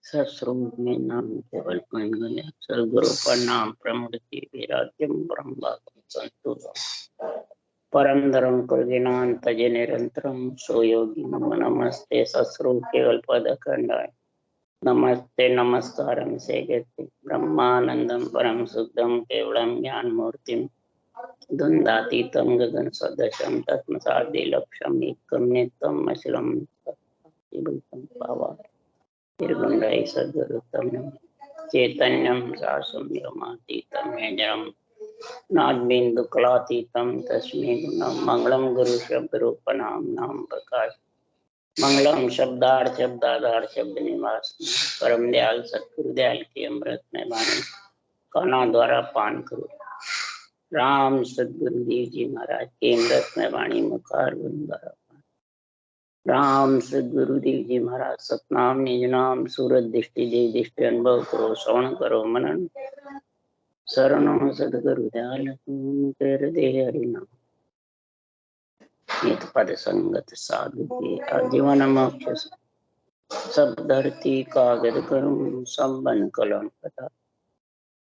सत्स्वरूप में नाम केवल सदगुरु पर नाम प्रमुखी विराज्यम ब्रह्म संतुष्ट परम धर्म कुर्गिनान तज निरंतरम सो योगी नमस्ते सत्स्वरूप केवल पद खंडाय नमस्ते नमस्कारम से गति ब्रह्मानंदम परम शुद्धम केवलम ज्ञान मूर्तिम द्वंद्वातीतं गगन सदृशं तत्मसादि लक्ष्यम एकम नित्यम अचलम पावा निर्गुणै सद्गुरुतम चैतन्यम सासुम्यमातीतं मेजरम नादबिंदु कलातीतं तस्मै गुणं मंगलम गुरु शब्द रूपनाम नाम प्रकाश मंगलम शब्दाधार शब्द निवास परम दयाल सतगुरु दयाल की अमृत में वाणी काना द्वारा पान करो। राम सदगुरु देव जी महाराज के अमृत में वाणी मुखार द्वारा राम सदगुरुदेव जी महाराज सतनाम निज नाम सूरत दृष्टि दे दृष्टि अनुभव करो श्रवण करो मनन शरणों सदगुरु दयाल हृदय हरिनाम नित पद संगत साधु के आजीवन मोक्ष सब धरती कागज करूं सब बन कलम पता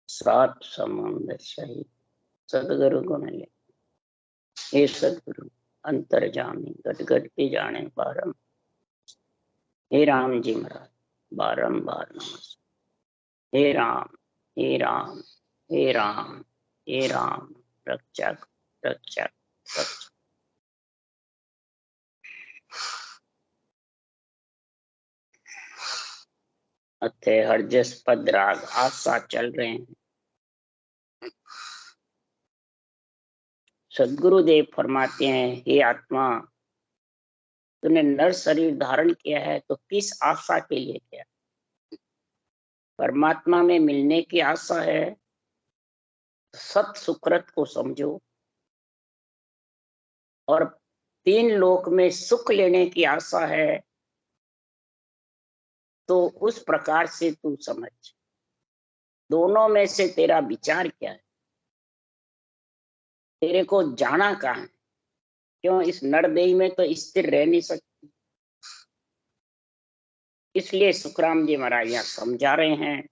सात समुद्र सही सदगुरु गुण ले हे सदगुरु अंतर्जामी गट गट के जाने पारम हे राम जी महाराज बारंबार नमस्ते। हे राम हे राम हे राम हे राम रक्षक रक्षक रक्षक। अथे हरजस पद राग आशा चल रहे हैं। सदगुरुदेव फरमाते हैं हे आत्मा तूने नर शरीर धारण किया है तो किस आशा के लिए किया? परमात्मा में मिलने की आशा है, सत सुकृत को समझो और तीन लोक में सुख लेने की आशा है तो उस प्रकार से तू समझ। दोनों में से तेरा विचार क्या है? तेरे को जाना कहाँ है? क्यों इस नरदेह में तो स्थिर रह नहीं सकती। इसलिए सुखराम जी महाराज यहाँ समझा रहे हैं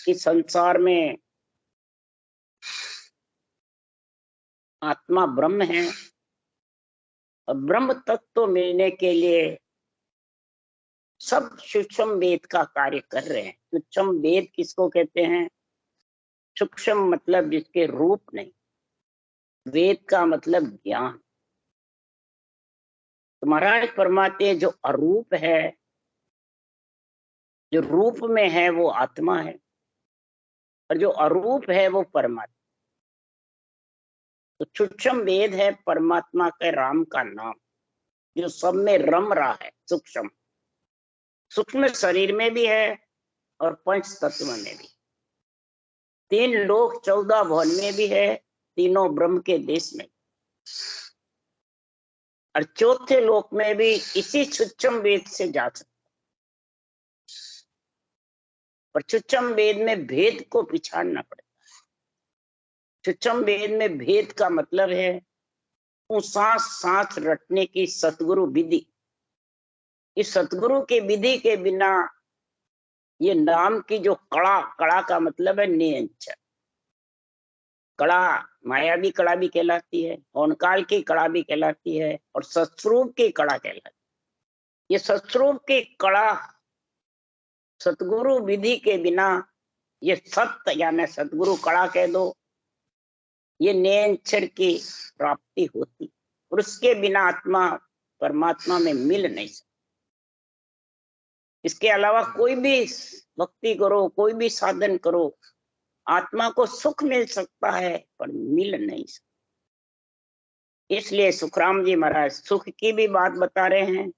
कि संसार में आत्मा ब्रह्म है और ब्रह्म तत्व मिलने के लिए सब सूक्ष्म वेद का कार्य कर रहे हैं। सूक्ष्म वेद किसको कहते हैं? सूक्ष्म मतलब जिसके रूप नहीं, वेद का मतलब ज्ञान। तो महाराज फरमाते हैं जो अरूप है, जो रूप में है वो आत्मा है और जो अरूप है वो परमात्मा। तो सूक्ष्म वेद है परमात्मा के राम का नाम जो सब में रम रहा है। सूक्ष्म सूक्ष्म शरीर में भी है और पंच तत्व में भी, तीन लोक 14 भवन में भी है, तीनों ब्रह्म के देश में और चौथे लोक में भी इसी सूक्ष्म वेद से जा सकते। और सूक्ष्म वेद में भेद को पिछाड़ना पड़ेगा। सूक्ष्म वेद में भेद का मतलब है सांस सांस रटने की सतगुरु विधि। इस सतगुरु के विधि के बिना ये नाम की जो कड़ा, कड़ा का मतलब है नियंत्रण। कड़ा मायावी कड़ा भी कहलाती है, ओंकार की कड़ा भी कहलाती है और सत्स्वरूप की कड़ा कहलाती है। ये सत्स्वरूप की कड़ा सतगुरु विधि के बिना ये सत्य यानी सतगुरु कड़ा कह दो, ये नियंत्रण की प्राप्ति होती और उसके बिना आत्मा परमात्मा में मिल नहीं सकती। इसके अलावा कोई भी भक्ति करो, कोई भी साधन करो, आत्मा को सुख मिल सकता है पर मिल नहीं सकता। इसलिए सुखराम जी महाराज सुख की भी बात बता रहे हैं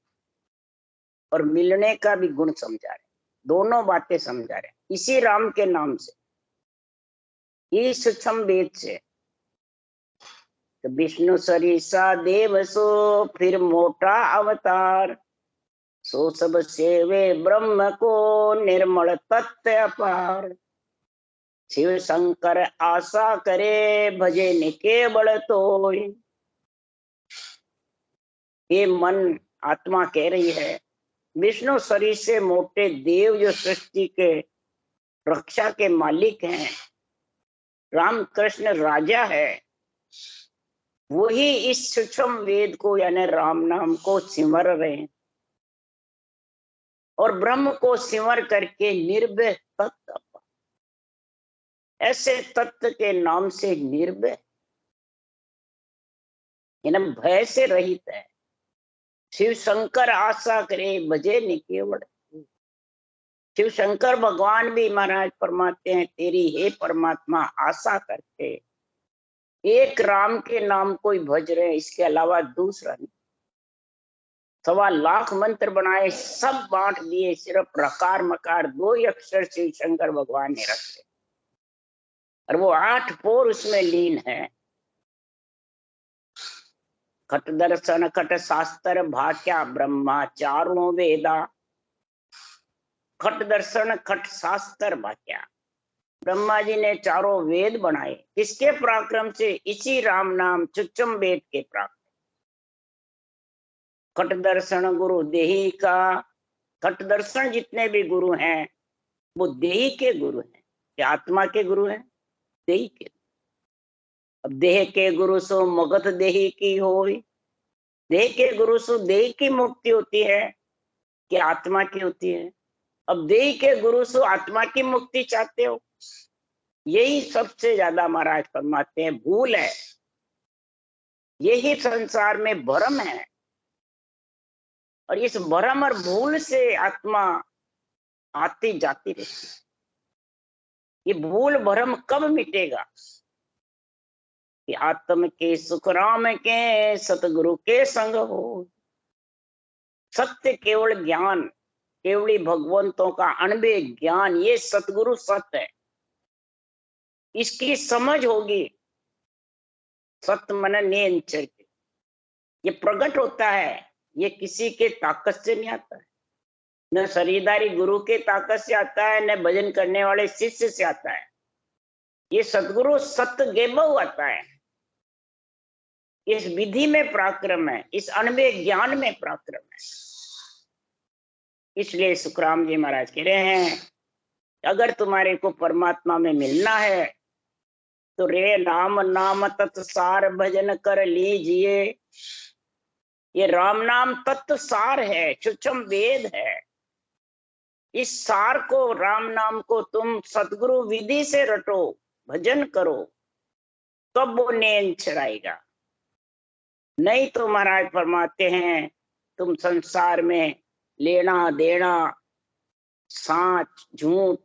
और मिलने का भी गुण समझा रहे हैं। दोनों बातें समझा रहे हैं इसी राम के नाम से, ये सूक्ष्म वेद से। तो विष्णु सरिसा देव सो फिर मोटा अवतार, सो सब सेवे ब्रह्म को निर्मल तत्व अपार। शिव शंकर आशा करे भजे निके बड़ तो। ये मन आत्मा कह रही है विष्णु शरीर से मोटे देव जो सृष्टि के रक्षा के मालिक हैं, रामकृष्ण राजा है, वही इस सूक्ष्म वेद को यानी राम नाम को सिमर रहे हैं और ब्रह्म को सिमर करके निर्भय तत्व, ऐसे तत्व के नाम से निर्भय यानी भय से रहित है। शिव शंकर आशा करे भजे निकेवड़। शिव शंकर भगवान भी महाराज फरमाते हैं तेरी हे परमात्मा आशा करके एक राम के नाम को ही भज रहे, इसके अलावा दूसरा नहीं। 1.25 लाख मंत्र बनाए, सब बांट दिए, सिर्फ प्रकार मकार 2 ही अक्षर शिव शंकर भगवान ने रखे और वो 8 पोर उसमें लीन है। खट दर्शन खट शास्त्र भाक्या ब्रह्मा चारों वेदा। खट दर्शन खट शास्त्र भाक्या, ब्रह्मा जी ने चारों वेद बनाए, किसके पराक्रम से? इसी राम नाम सूक्ष्म वेद के पराक्रम। खट दर्शन गुरु देही का, खट दर्शन जितने भी गुरु हैं वो देही के गुरु हैं, क्या आत्मा के गुरु हैं? देही के। अब देह के गुरु सो मगध देही की होई, देह के गुरु सो देह की मुक्ति होती है कि आत्मा की होती है? अब देह के गुरु सो आत्मा की मुक्ति चाहते हो, यही सबसे ज्यादा महाराज फरमाते हैं भूल है, यही संसार में भ्रम है और इस भ्रम और भूल से आत्मा आती जाती रहती है। ये भूल भ्रम कब मिटेगा? कि आत्म के सुखराम के सतगुरु के संग हो। सत्य केवल ज्ञान, केवली भगवंतों का अनबे ज्ञान, ये सतगुरु सत्य है, इसकी समझ होगी। सत्य मन नियंचर के ये प्रकट होता है, ये किसी के ताकत से नहीं आता है, न शरीरधारी गुरु के ताकत से आता है, न भजन करने वाले शिष्य से आता है। ये सतगुरु सत्य गेबव आता है, इस विधि में पराक्रम है, इस अनबे ज्ञान में पराक्रम है। इसलिए सुखराम जी महाराज कह रहे हैं अगर तुम्हारे को परमात्मा में मिलना है तो रे राम नाम तत्सार भजन कर लीजिए। ये राम नाम तत्व सार है, सूक्ष्म वेद है। इस सार को, राम नाम को तुम सतगुरु विधि से रटो, भजन करो, तब वो नैन चढ़ाएगा। नहीं तो महाराज फरमाते हैं तुम संसार में लेना देना, साच झूठ,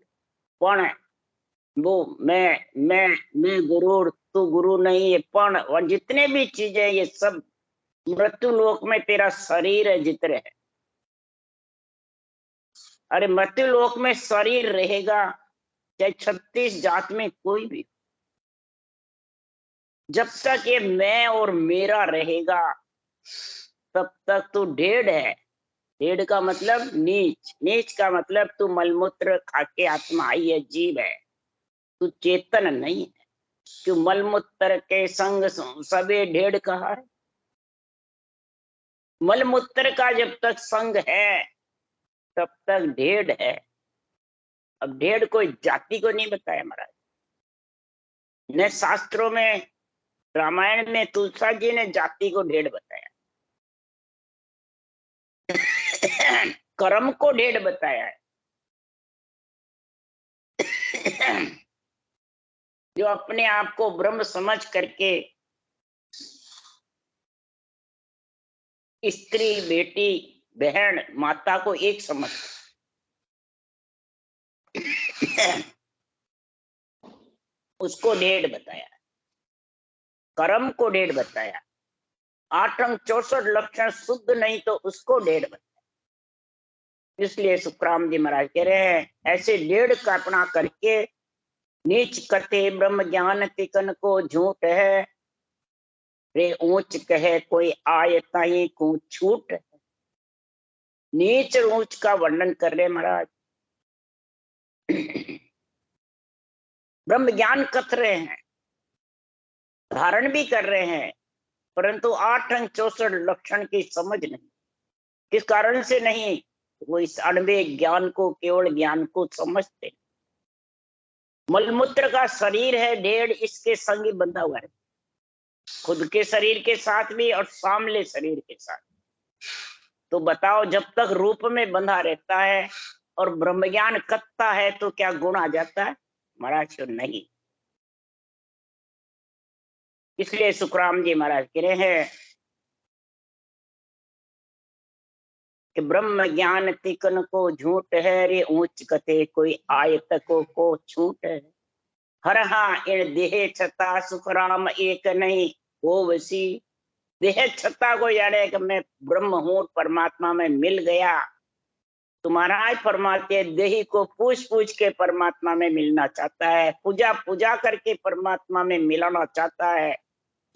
पण, वो मैं गुरु, तू गुरु नहीं है, पण और जितने भी चीजें ये सब मृत्यु लोक में तेरा शरीर है जितने है। अरे मृत्यु लोक में शरीर रहेगा चाहे 36 जात में कोई भी, जब तक ये मैं और मेरा रहेगा तब तक तू ढेड़ है। ढेड़ का मतलब नीच, नीच का मतलब तू मलमूत्र खाके आत्मा आई है, जीव है, तू चेतन नहीं है। क्यों? मलमूत्र के संग सबे ढेड़ कहा है। मलमूत्र का जब तक संग है तब तक ढेड़ है। अब ढेड़ कोई जाति को नहीं बताया महाराज, न शास्त्रों में, रामायण में तुलसा जी ने जाति को ढेड़ बताया, कर्म को ढेड़ बताया है। जो अपने आप को ब्रह्म समझ करके स्त्री, बेटी, बहन, माता को एक समझ उसको ढेड़ बताया, कर्म को ढेड़ बताया। 8 अंग 64 लक्षण शुद्ध नहीं तो उसको ढेड़ बताया। इसलिए सुखराम जी महाराज कह रहे हैं ऐसे ढेड़ कल्पना करके नीच कथे ब्रह्म ज्ञान तिकन को झूठ है, रे ऊंच कहे कोई आय ताई को छूट है। नीच ऊंच का वर्णन कर रहे महाराज। ब्रह्म ज्ञान कथ रहे हैं, धारण भी कर रहे हैं, परंतु 8 अंग 64 लक्षण की समझ नहीं। किस कारण से नहीं? वो इस अणवे ज्ञान को, केवल ज्ञान को समझते। मलमूत्र का शरीर है ढेड़, इसके संग ही बंधा हुआ है, खुद के शरीर के साथ भी और सामले शरीर के साथ। तो बताओ, जब तक रूप में बंधा रहता है और ब्रह्म ज्ञान कत्ता है तो क्या गुण आ जाता है? महाराज तो नहीं। इसलिए सुखराम जी महाराज कह रहे हैं कि ब्रह्म ज्ञान तिकन को झूठ है रे, ऊंच कथे कोई आयतको को छूट है। हर हाँ इन देह छता सुखराम एक नहीं हो वसी। देह छता को जाने कि मैं ब्रह्म हूं, परमात्मा में मिल गया। तुम्हारा परमात्मा देही को पूछ पूछ के परमात्मा में मिलना चाहता है, पूजा पूजा करके परमात्मा में मिलाना चाहता है,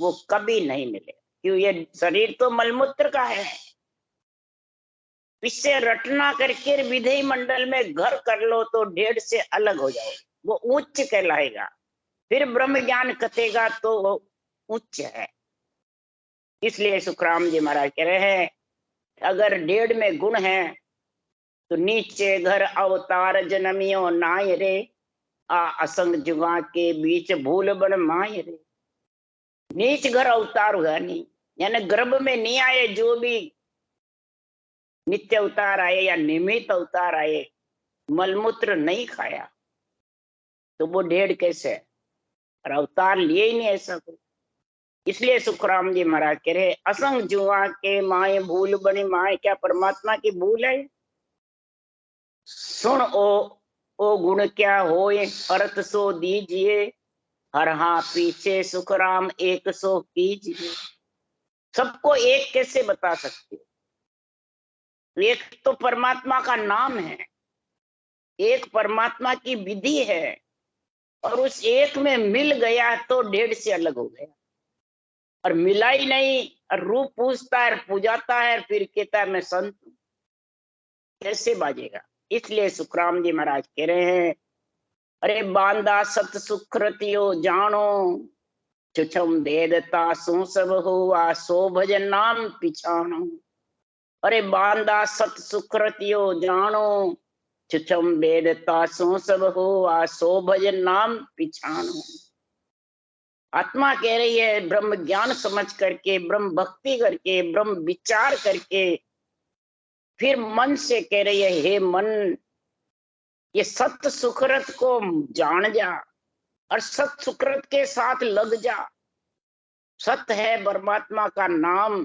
वो कभी नहीं मिले। क्यों? ये शरीर तो मलमूत्र का है। इससे रटना करके विधेय मंडल में घर कर लो तो ढेड़ से अलग हो जाओ, वो उच्च कहलाएगा। फिर ब्रह्म ज्ञान कथेगा तो वो उच्च है। इसलिए सुखराम जी महाराज कह रहे हैं, अगर ढेड़ में गुण है तो नीचे घर अवतार जन्मियो नाय रे, आ असंग जुगा के बीच भूल बन माय रे। नीच घर अवतार हुआ नहीं, यानी गर्भ में नहीं आए, जो भी नित्य अवतार आए या निमित्त अवतार आए, मलमूत्र नहीं खाया तो वो ढेड़ कैसे है? और अवतार लिए ही नहीं ऐसा कोई। इसलिए सुखराम जी महाराज कह रहे, असंग जुआ के माए भूल बनी माए। क्या परमात्मा की भूल है? सुन ओ गुण क्या होए, अर्थ सो दीजिए। हर हाँ पीछे सुखराम एक सो कीजिए। सबको एक कैसे बता सकते हो? एक तो परमात्मा का नाम है, एक परमात्मा की विधि है, और उस एक में मिल गया तो ढेड़ से अलग हो गया। और मिला ही नहीं, और रूप पूछता है, पूजाता है, फिर कहता है मैं संत हूं, कैसे बाजेगा? इसलिए सुखराम जी महाराज कह रहे हैं, अरे बांदा सत सुकृतियो जानो, छुछम वेदता सो सब हुआ, सो भजन नाम पिछाणो। अरे बांदा सत सुकृतियो जानो, छुछम वेदता सो सब हुआ, सो भजन नाम पिछाणो। आत्मा कह रही है, ब्रह्म ज्ञान समझ करके, ब्रह्म भक्ति करके, ब्रह्म विचार करके, फिर मन से कह रही है, हे मन, ये सत्य सुकृत को जान जा और सत्य सुकृत के साथ लग जा। सत्य है परमात्मा का नाम,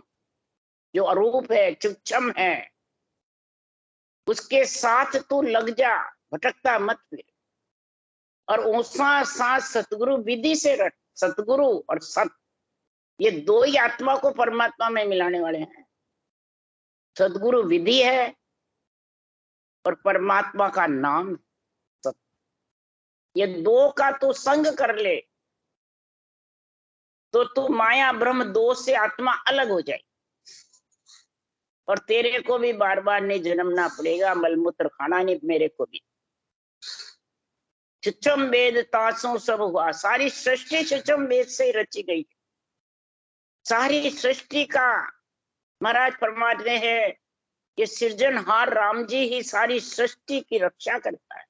जो अरूप है, चुच्छम है, उसके साथ तू लग जा, भटकता मत फिर। और ऊंसा साथ सतगुरु विधि से रट। सतगुरु और सत, ये दो ही आत्मा को परमात्मा में मिलाने वाले हैं। सतगुरु विधि है और परमात्मा का नाम सत। ये दो का तू संग कर ले तो तू माया ब्रह्म दो से आत्मा अलग हो जाए, और तेरे को भी बार बार नहीं जन्मना पड़ेगा, मलमूत्र खाना नहीं मेरे को भी। छुच्छम वेद तासों सब हुआ। सारी सृष्टि छुच्छम वेद से रची गई। सारी सृष्टि का महाराज परमात्मा है, ये सृजनहार राम जी ही सारी सृष्टि की रक्षा करता है।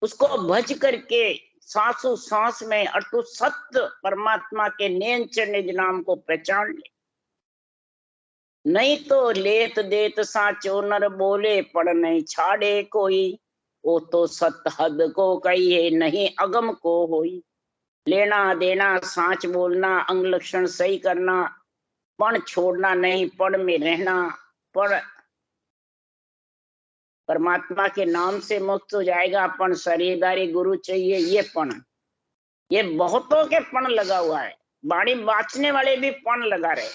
उसको भज करके सांसों सांस में, और तू सत्य परमात्मा के नेंच निज नाम को पहचान ले। नहीं तो लेत देत साचो नर बोले, पढ़ नहीं छाड़े कोई। वो तो सत हद को कहिए, नहीं अगम को होई। लेना देना साच बोलना, अंग लक्षण सही करना, पण छोड़ना नहीं, पण में रहना। पण परमात्मा के नाम से मुक्त हो जाएगा, पण शरीरदारी गुरु चाहिए, ये पण, ये बहुतों के पण लगा हुआ है। वाणी बांचने वाले भी पण लगा रहे।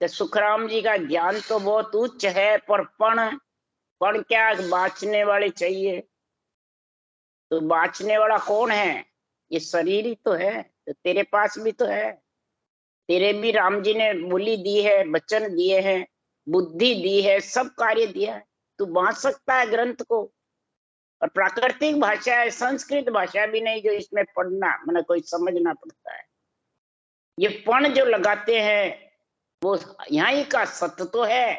तो सुखराम जी का ज्ञान तो बहुत उच्च है, पर पण क्या, बांचने वाले चाहिए। तो बांचने वाला कौन है? ये शरीर ही तो है। तो तेरे पास भी तो है, तेरे भी राम जी ने बोली दी है, वचन दिए हैं, बुद्धि दी है, सब कार्य दिया है। तू बांच सकता है ग्रंथ को। और प्राकृतिक भाषा है, संस्कृत भाषा भी नहीं जो इसमें पढ़ना मतलब कोई समझना पड़ता है। ये पण जो लगाते हैं वो यहाँ का सत्य तो है।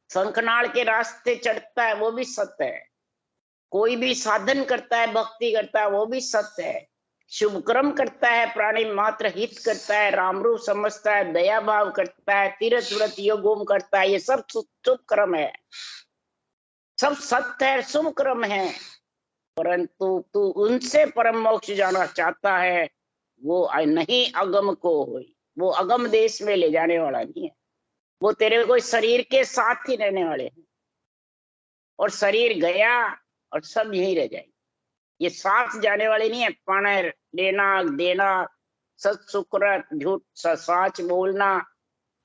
शंखनाल के रास्ते चढ़ता है वो भी सत्य है, कोई भी साधन करता है, भक्ति करता है, वो भी सत्य है, शुभ कर्म करता है, प्राणी मात्र हित करता है, राम रूप समझता है, दया भाव करता है, तीर्थ व्रत योग ओम करता है, ये सब शुभ कर्म है, सब सत्य है, शुभ कर्म है। परंतु तू उनसे परम मोक्ष जाना चाहता है, वो नहीं अगम को हुई, वो अगम देश में ले जाने वाला नहीं है, वो तेरे कोई शरीर के साथ ही रहने वाले हैं, और शरीर गया और सब यहीं रह जाएंगे। ये साथ जाने वाले नहीं है। पण लेना देना, सत सुकृत, झूठ साच बोलना,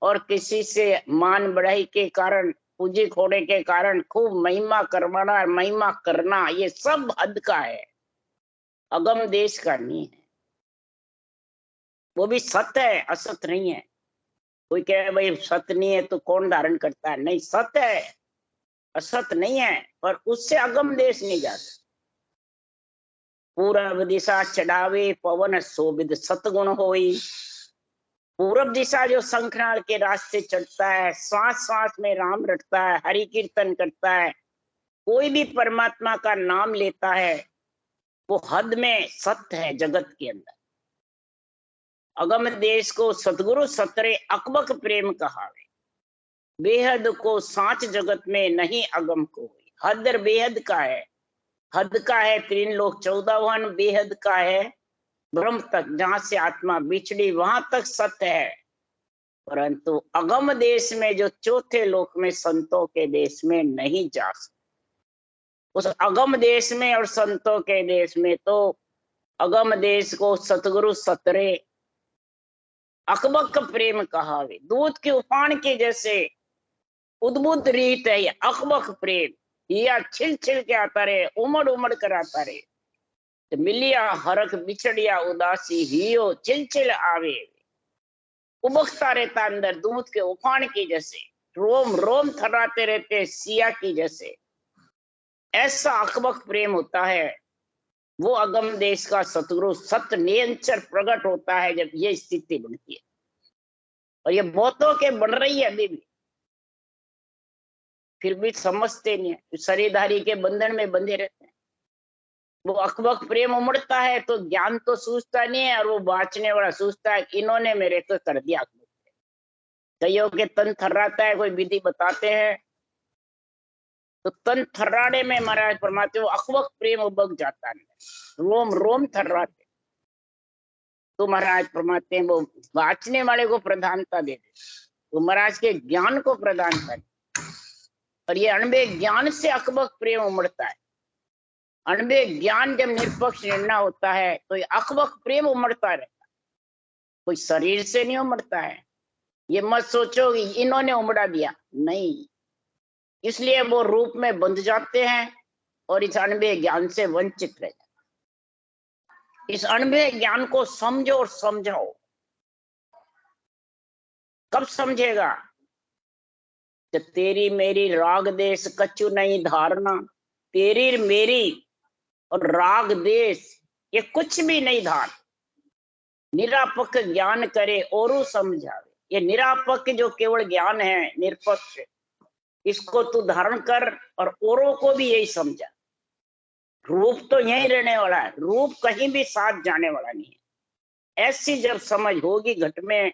और किसी से मान बढ़ाई के कारण, पूजी खोड़े के कारण खूब महिमा करवाना, महिमा करना, ये सब हद का है, अगम देश का नहीं है। वो भी सत्य है, असत नहीं है। कोई कहे भाई सत्य नहीं है तो कौन धारण करता है, नहीं, सत्य है, असत नहीं है, पर उससे अगम देश नहीं जाता। पूरब दिशा चढ़ावे पवन शोभित सतगुण होई। पूरब दिशा जो शंखनाल के रास्ते चढ़ता है, सांस सांस में राम रटता है, हरि कीर्तन करता है, कोई भी परमात्मा का नाम लेता है, वो हद में सत्य है जगत के अंदर। अगम देश को सतगुरु सतरे अकबक प्रेम कहावे, बेहद को सांच जगत में नहीं अगम को हुई। हद बेहद का है, हद का है तीन लोक 14 वन, बेहद का है ब्रह्म तक, जहां से आत्मा बिछड़ी वहां तक सत्य है। परंतु अगम देश में जो चौथे लोक में संतों के देश में नहीं जा सकते। उस अगम देश में और संतों के देश में तो अगम देश को सतगुरु सतरे अकबक प्रेम कहावे, दूध के उफान के जैसे उद्बुद्ध रीत है ये अकबक प्रेम, या छिल छिल के आता रहे, उमड़ उमड़ कर आता रहे। तो मिलिया हरख बिछड़िया उदासी, हियो चिल चिल आवे, उबकता रहता अंदर दूध के उफान की जैसे, रोम रोम थर्राते रहते सिया की जैसे। ऐसा अकबक प्रेम होता है, वो अगम देश का सतगुरु सत्य निरंतर प्रकट होता है जब ये स्थिति बनती है। और ये बहुतों के बन रही है अभी भी, फिर भी समझते नहीं है, शरीरधारी के बंधन में बंधे रहते हैं। वो अकबक प्रेम उमड़ता है तो ज्ञान तो सूझता नहीं है, और वो बाँचने वाला सूझता है इन्होंने मेरे को कर दिया। कईयों के तन थर्राता है, कोई विधि बताते हैं तो तन थर्राने में महाराज परमात्मा वो अकबक प्रेम उबक जाता है, रोम रोम थर्राते। तो महाराज परमात्मा वो बाँचने वाले को प्रधानता दे दे, तो महाराज के ज्ञान को प्रदान करे। और ये अणबे ज्ञान से अकबक प्रेम उमड़ता है। अणबे ज्ञान जब निष्पक्ष निर्णय होता है तो ये अकबक प्रेम उमड़ता रहता है, कोई शरीर से नहीं उमड़ता है। ये मत सोचो कि इन्होंने उमड़ा दिया, नहीं, इसलिए वो रूप में बंध जाते हैं और इस अणबे ज्ञान से वंचित रह जाते। इस अणबे ज्ञान को समझो और समझाओ। कब समझेगा? जब तेरी मेरी राग देश कछु नहीं धारना, तेरी मेरी और राग देश ये कुछ भी नहीं धार। निरापक ज्ञान करे और समझावे, ये निरापक जो केवल ज्ञान है निरपक्ष, इसको तू धारण कर और औरों को भी यही समझा। रूप तो यही रहने वाला है, रूप कहीं भी साथ जाने वाला नहीं है। ऐसी जब समझ होगी घट में,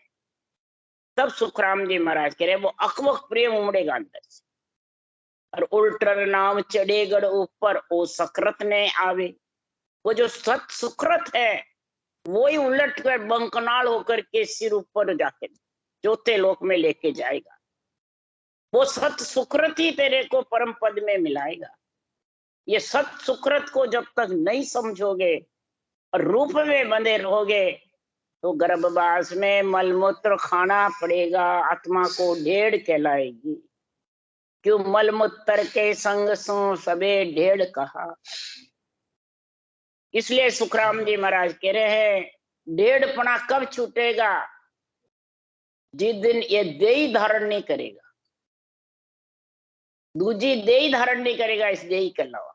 तब सुखराम जी महाराज कह रहे वो अकबक प्रेम उमड़ेगा अंदर से। और उल्टर नाम चढ़ेगढ़ ऊपर ओ सकृत ने आवे, वो जो सत सुकृत है वो ही उलट कर बंकनाल होकर के सिर ऊपर जाके चौथे लोक में लेके जाएगा। वो सत सुकृत ही तेरे को परम पद में मिलाएगा। ये सत सुकृत को जब तक नहीं समझोगे और रूप में बंधे रहोगे तो गर्भवास में मलमूत्र खाना पड़ेगा, आत्मा को ढेड़ कहलाएगी। क्यों मलमूत्र के संग सो सबे ढेड़ कहा। इसलिए सुखराम जी महाराज कह रहे हैं ढेड़पना कब छूटेगा? जिस दिन ये देही धारण नहीं करेगा, दूजी देही धारण नहीं करेगा इस देही के अलावा,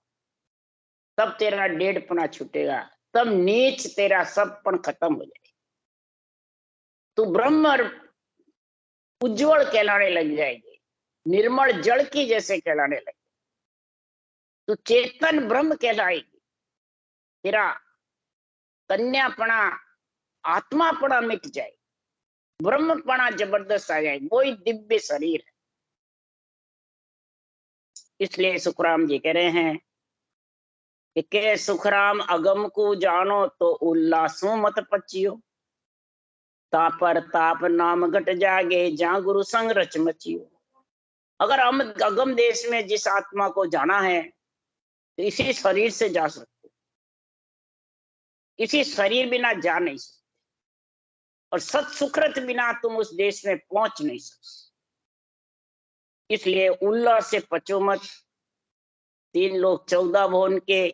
तब तेरा ढेड़पना छूटेगा, तब नीच तेरा सबपन खत्म हो जाएगा। तू ब्रह्म और उज्जवल कहलाने लग जाएगी, निर्मल जल की जैसे कहलाने लगे, तो चेतन ब्रह्म कहलाएगी। तेरा कन्यापना आत्मापना मिट जाए, ब्रह्मपना जबरदस्त आ जाए, वही दिव्य शरीर है। इसलिए सुखराम जी कह रहे हैं कि के सुखराम अगम को जानो तो उल्लासों मत पचियो, तापर ताप नाम घट जागे जा गुरु संग रच मचियो। अगर हम अगम देश में जिस आत्मा को जाना है तो इसी शरीर से जा सकते, इसी शरीर बिना जा नहीं सकते, और सत सुकृत बिना तुम उस देश में पहुंच नहीं सकते। इसलिए उल्लास से पचो मत। 3 लोग 14 भुवन के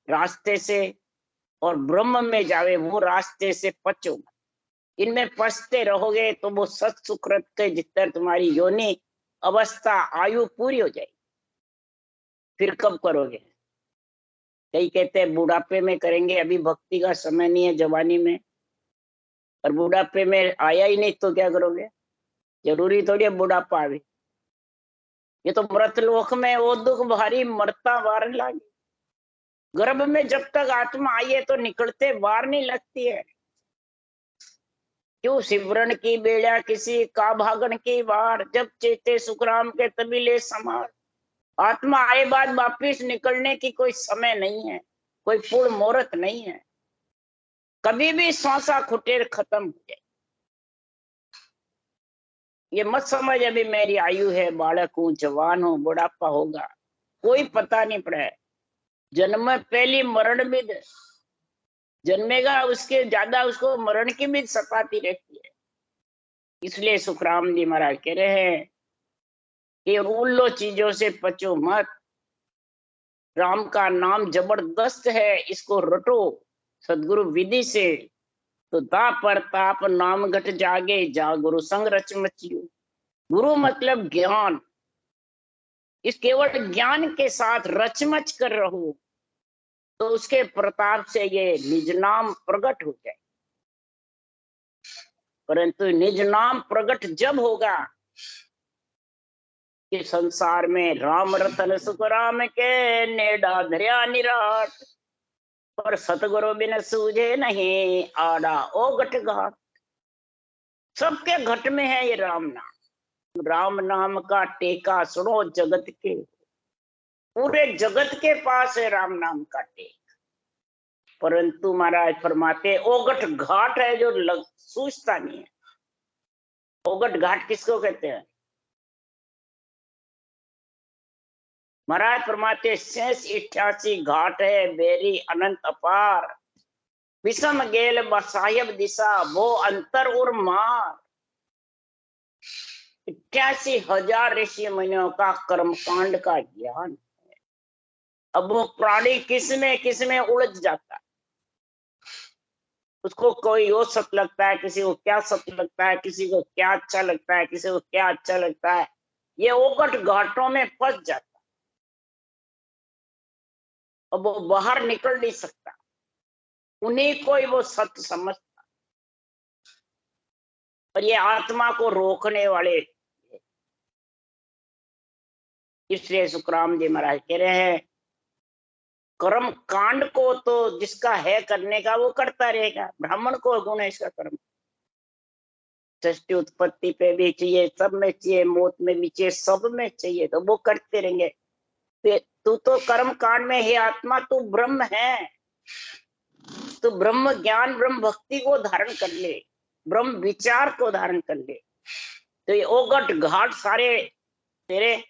रास्ते से और ब्रह्म में जावे वो रास्ते से पचो मत। इनमें पचते रहोगे तो वो सत सुकृत के जितना तुम्हारी योनि अवस्था आयु पूरी हो जाएगी। फिर कब करोगे? कई कहते हैं बुढ़ापे में करेंगे, अभी भक्ति का समय नहीं है जवानी में, और बुढ़ापे में आया ही नहीं तो क्या करोगे? जरूरी थोड़ी है बुढ़ापा आवे। ये तो मृत लोक में वो दुख भारी मरता वार लागे। गर्भ में जब तक आत्मा आई है तो निकलते वार नहीं लगती है। क्यों सिमरन की बेड़ा किसी का भागन की वार, जब चेते सुखराम के तबीले समार। आत्मा आए बाद वापिस निकलने की कोई समय नहीं है, कोई पूर्ण मुहूर्त नहीं है। कभी भी श्वासा खुटेर खत्म हो जाए। ये मत समझ अभी मेरी आयु है, बालक हूं, जवान हूं, बुढ़ापा होगा, कोई पता नहीं पड़ा है। जन्म में पहली मरण भी जन्मेगा, उसके ज्यादा उसको मरण की भी सताती रहती है। इसलिए सुखराम जी महाराज कह रहे हैं कि उन लो चीजों से पचो मत। राम का नाम जबरदस्त है, इसको रटो सदगुरु विधि से, तो ता पर ताप नाम घट जागे जा गुरु संग रच मचियो। गुरु मतलब ज्ञान। इस केवल ज्ञान के साथ रचमच कर रहो तो उसके प्रताप से ये निज नाम प्रकट हो जाए। परंतु निज नाम प्रकट जब होगा कि संसार में राम रतन सुख राम के नेड़ा धरिया निराट, पर सतगुरु बिन सूझे नहीं आड़ा ओ घट घाट। सबके घट में है ये राम नाम। राम नाम का टेका सुनो जगत के, पूरे जगत के पास है राम नाम का टेक। परंतु महाराज फरमाते ओगट घाट है जो सूझता नहीं है। ओगट घाट किसको कहते हैं? महाराज फरमाते शेष 88 घाट है बेरी अनंत अपार, विषम गेल बसायब दिशा वो अंतर और मार। 88,000 ऋषि मुनियों का कर्मकांड का ज्ञान है। अब वो प्राणी किसमें उलझ जाता है। उसको कोई और सत्य लगता है, किसी को क्या सत्य लगता है, किसी को क्या अच्छा लगता है, किसी को क्या अच्छा लगता है। ये ओगट घाटों में फंस जाता, अब वो बाहर निकल नहीं सकता। उन्हीं को ही वो सत्य समझता, और ये आत्मा को रोकने वाले। इसलिए सुखराम जी महाराज कह रहे हैं कर्म कांड को तो जिसका है करने का वो करता रहेगा। ब्राह्मण को गुण है इसका कर्म। सृष्टि उत्पत्ति पे भी चाहिए, सब में चाहिए, मौत में भी चाहिए, सब में चाहिए, तो वो करते रहेंगे। तू तो कर्म कांड में ही आत्मा, तू ब्रह्म है। तू ब्रह्म ज्ञान ब्रह्म भक्ति को धारण कर ले, ब्रह्म विचार को धारण कर ले, तो ये ओगट घाट सारे तेरे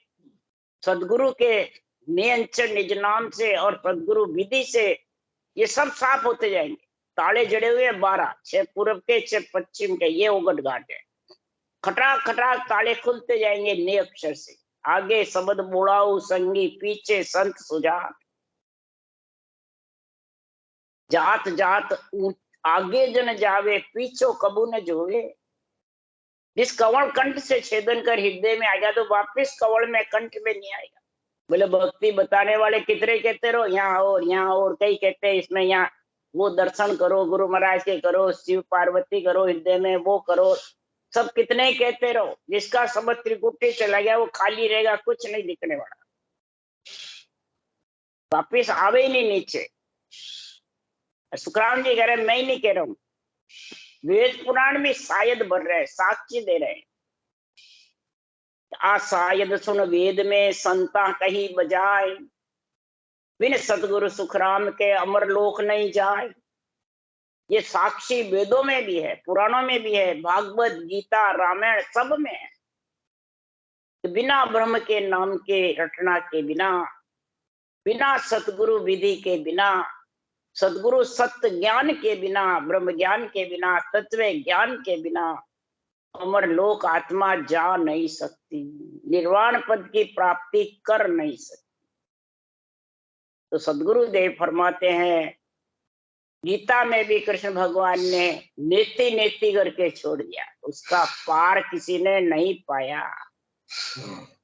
सदगुरु के नियंत्रण निज नाम से और सदगुरु विधि से ये सब साफ होते जाएंगे। ताले जड़े हुए 12, 6 पूर्व के 6 पश्चिम के, ये ओगट घाट है। खटाक खटाक ताले खुलते जाएंगे नए अक्षर से। आगे शब्द बोलाऊ संगी, पीछे संत सुजान। जात जात आगे जन जावे, पीछो कबू न जोवे। जिस कवल कंठ से छेदन कर हृदय में आ गया तो वापिस कवल में कंठ में नहीं आएगा। बोले भक्ति बताने वाले कितने कहते रहो यहाँ और यहाँ, और कई कहते हैं इसमें यहाँ वो दर्शन करो, गुरु महाराज के करो, शिव पार्वती करो हृदय में, वो करो, सब कितने ही कहते रहो, जिसका शब्द त्रिकुटी चला गया वो खाली रहेगा, कुछ नहीं दिखने वाला, वापिस आवे ही नहीं नीचे। सुखराम जी कह रहे मैं ही नहीं कह रहा हूं, वेद पुराण में शायद बढ़ रहे, साक्षी दे रहे हैं। आ शायद सुन वेद में संता कही बजाय, बिन सतगुरु सुखराम के अमर लोक नहीं जाए। ये साक्षी वेदों में भी है, पुराणों में भी है, भागवत गीता रामायण सब में है। बिना ब्रह्म के नाम के रटना के बिना, बिना सतगुरु विधि के बिना, सदगुरु सत्य ज्ञान के बिना, ब्रह्म ज्ञान के बिना, तत्व ज्ञान के बिना अमर लोक आत्मा जा नहीं सकती, निर्वाण पद की प्राप्ति कर नहीं सकती। तो सदगुरु देव फरमाते हैं, गीता में भी कृष्ण भगवान ने नेति नेति करके छोड़ दिया, उसका पार किसी ने नहीं पाया।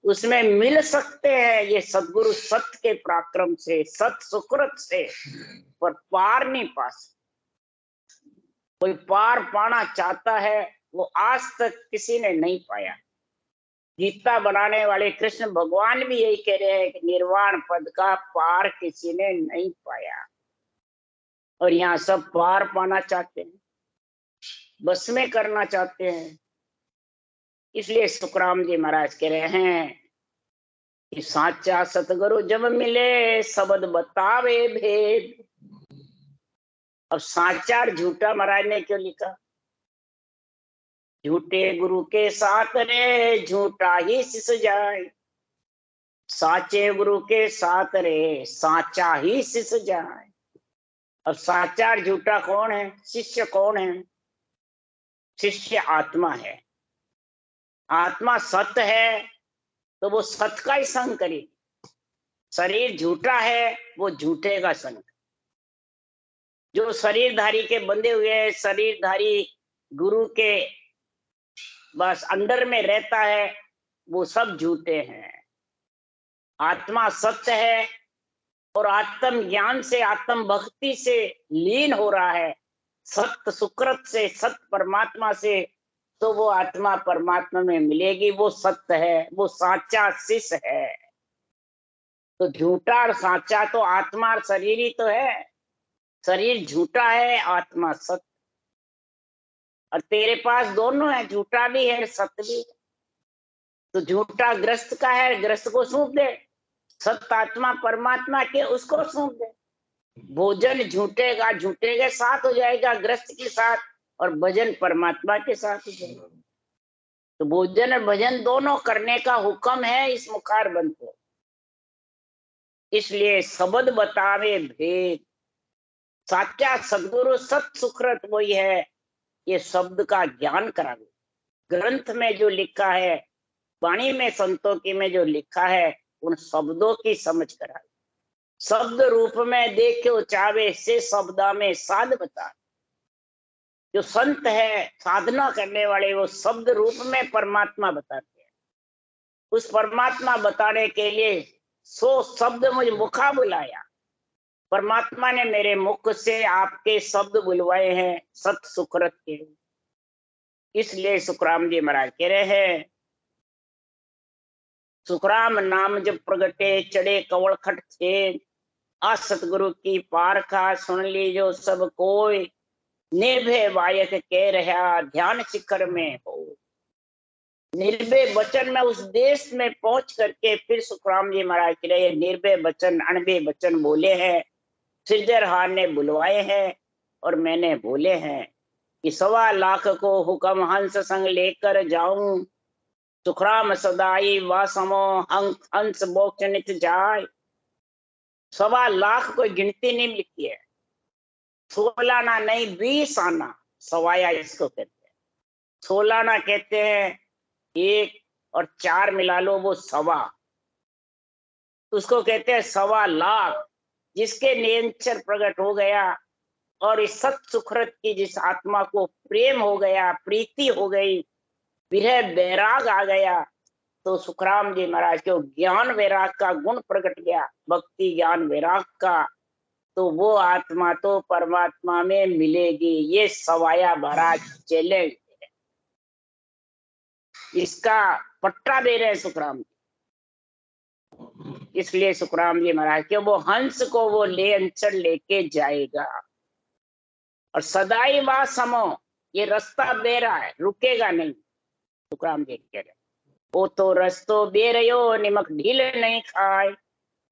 उसमें मिल सकते हैं ये सदगुरु सत्य के पराक्रम से, सत सुकृत से, पर पार नहीं पा सकते। कोई पार पाना चाहता है वो आज तक किसी ने नहीं पाया। गीता बनाने वाले कृष्ण भगवान भी यही कह रहे हैं कि निर्वाण पद का पार किसी ने नहीं पाया, और यहाँ सब पार पाना चाहते हैं, बस में करना चाहते हैं। इसलिए सुखराम जी महाराज कह रहे हैं कि साचा सतगुरु जब मिले शब्द बतावे भेद। अब साचा और झूठा महाराज ने क्यों लिखा? झूठे गुरु के साथ रे झूठा ही शिष्य जाए, साचे गुरु के साथ रे साचा ही शिष्य जाए। अब साचा और झूठा कौन है? शिष्य कौन है? शिष्य आत्मा है। आत्मा सत्य है तो वो सत्य का ही संग करे। शरीर झूठा है, वो झूठे का संग। जो शरीरधारी के बंधे हुए हैं, शरीरधारी गुरु के बस अंडर में रहता है, वो सब झूठे हैं। आत्मा सत्य है और आत्म ज्ञान से, आत्म भक्ति से लीन हो रहा है, सत्य सुकृत से, सत्य परमात्मा से, तो वो आत्मा परमात्मा में मिलेगी। वो सत्य है, वो साचा शिष्य है। तो झूठा और साचा तो आत्मा और शरीर ही तो है। शरीर झूठा है, आत्मा सत्य। और तेरे पास दोनों है, झूठा भी है सत्य भी है। तो झूठा ग्रस्त का है, ग्रस्त को सौंप दे, सत्य आत्मा परमात्मा के उसको सौंप दे। भोजन झूठे का झूठे के साथ हो जाएगा, ग्रस्त के साथ, और भजन परमात्मा के साथ हो जाएगा। तो भोजन और भजन दोनों करने का हुक्म है इस मुखार बंद को। इसलिए शब्द बतावे भेद, साचा सदगुरु सत सुकृत वही है, ये शब्द का ज्ञान करावे। ग्रंथ में जो लिखा है, वाणी में संतों की में जो लिखा है, उन शब्दों की समझ करावे। शब्द रूप में देख के उचावे से शब्दा में साध बता। जो संत है, साधना करने वाले, वो शब्द रूप में परमात्मा बताते हैं। उस परमात्मा बताने के लिए 100 शब्द मुझे मुखा बुलाया। परमात्मा ने मेरे मुख से आपके शब्द बुलवाए हैं सत सुकृत के। इसलिए सुखराम जी महाराज कह रहे हैं, सुखराम नाम जब प्रगटे चढ़े कवल खट थे, आ सतगुरु की पारखा सुन लीजो सब कोई, निर्भय वायक कह रहा ध्यान शिखर में हो। निर्भय वचन में उस देश में पहुंच करके फिर सुखराम जी महाराज कह रहे निर्भय वचन, अणभय वचन बोले हैं, सिरजरहार ने बुलवाए हैं और मैंने बोले हैं कि 1.25 लाख को हुक्म हंस संग लेकर जाऊं, सुखराम सदाई वासमो हंस मोक्ष नित जाय। 1.25 लाख कोई गिनती नहीं लिखी है, 16 आना नहीं 20 आना सवाया इसको कहते हैं। 16 आना कहते हैं 1 और 4 मिला लो वो 1.25, उसको कहते हैं 1.25 लाख। जिसके निरंतर प्रकट हो गया और इस सत सुकृत की जिस आत्मा को प्रेम हो गया, प्रीति हो गई, विरह वैराग आ गया, तो सुखराम जी महाराज को ज्ञान वैराग का गुण प्रकट गया, भक्ति ज्ञान वैराग का, तो वो आत्मा तो परमात्मा में मिलेगी। ये सवाया भरा चैलेंज है। इसका पट्टा दे रहे हैं सुखराम जी। इसलिए सुखराम जी महाराज के वो हंस को वो ले अंचल लेके जाएगा और सदाई वा समो, ये रास्ता दे रहा है, रुकेगा नहीं। सुखराम जी कह रहे वो तो रस्तो दे रहो निमक ढील नहीं खाए,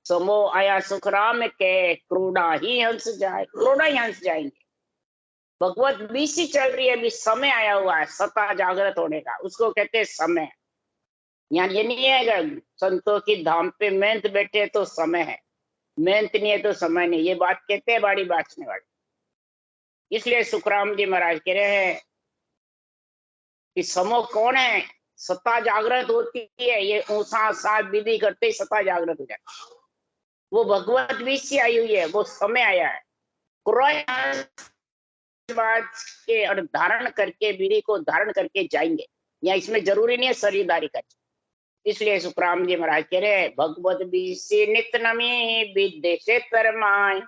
समो आया सुखराम के क्रोड़ा ही हंस जाए, क्रोड़ा ही हंस जाएंगे। भगवत बीसी चल रही है, अभी समय आया हुआ है सता जागृत होने का, उसको कहते हैं समय। यहाँ ये नहीं है संतों की धाम पे मेहनत बैठे तो समय है, मेहनत नहीं है तो समय नहीं, ये बात कहते हैं बाड़ी बाचने वाले। इसलिए सुखराम जी महाराज कह रहे हैं कि समो कौन है, सत्ता जागृत होती है, ये ऊंसा साथ विधि करते ही सत्ता जागृत हो जाती है। वो भगवत बीसी आई हुई है, वो समय आया है। के और धारण करके विधि को धारण करके जाएंगे, या इसमें जरूरी नहीं है शरीरदारी का। इसलिए सुखराम जी महाराज कह रहे भगवत बीसी नित नमी विद्य से परमाय,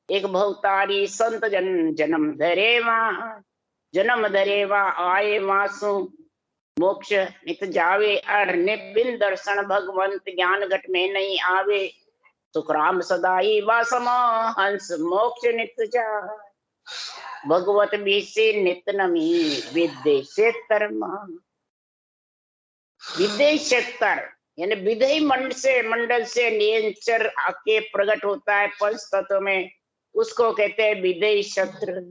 एक भवतारी संत जन्म धरेवा आए मासु, मोक्ष नित जावे अर निबिन दर्शन भगवंत ज्ञान घट में नहीं आवे, सुखराम सदाई वासम हंस मोक्ष नित जाए, भगवत बीसी नित नमी विदेशेतर विदेशेतर यानी विधेय मंडल से नियंचर आके प्रकट होता है पंच तत्व में, उसको कहते हैं विधेय शत्र।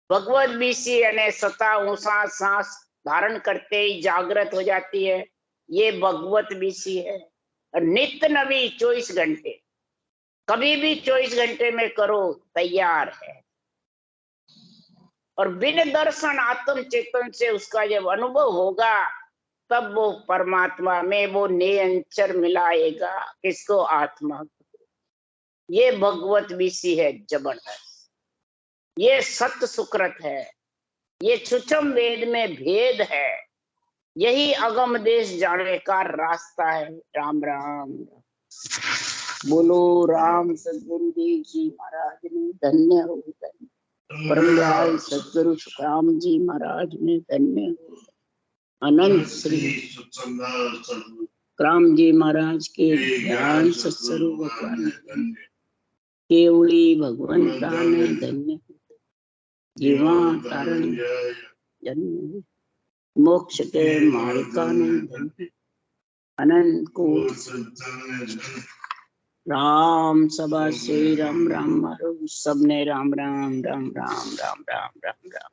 भगवत बीसी यानी सता ऊंसा सांस धारण करते ही जागृत हो जाती है, ये भगवत बीसी है। और नित्य नवी 24 घंटे, कभी भी 24 घंटे में करो तैयार है। और बिन दर्शन आत्म चेतन से उसका जब अनुभव होगा तब वो परमात्मा में वो नियंचर मिलाएगा, किसको, आत्मा। ये भगवत बीसी है जबरदस्त, ये सत्य सुकृत है, ये सूक्ष्म वेद में भेद है, यही अगम देश जाने का रास्ता है। राम राम बोलो राम सदगुरु देव जी महाराज ने धन्य हो, परम दयाल सदगुरु सुखराम जी महाराज ने धन्य हो। अनंत श्री राम जी महाराज के ध्यान सत्स्वरूप भगवान केवली भगवंता ने धन्य, जीवा तारण जन्म, मोक्ष के मालिका ने धन्य, अनंत को राम सभा से राम राम मारो, सबने राम राम राम राम राम राम राम राम।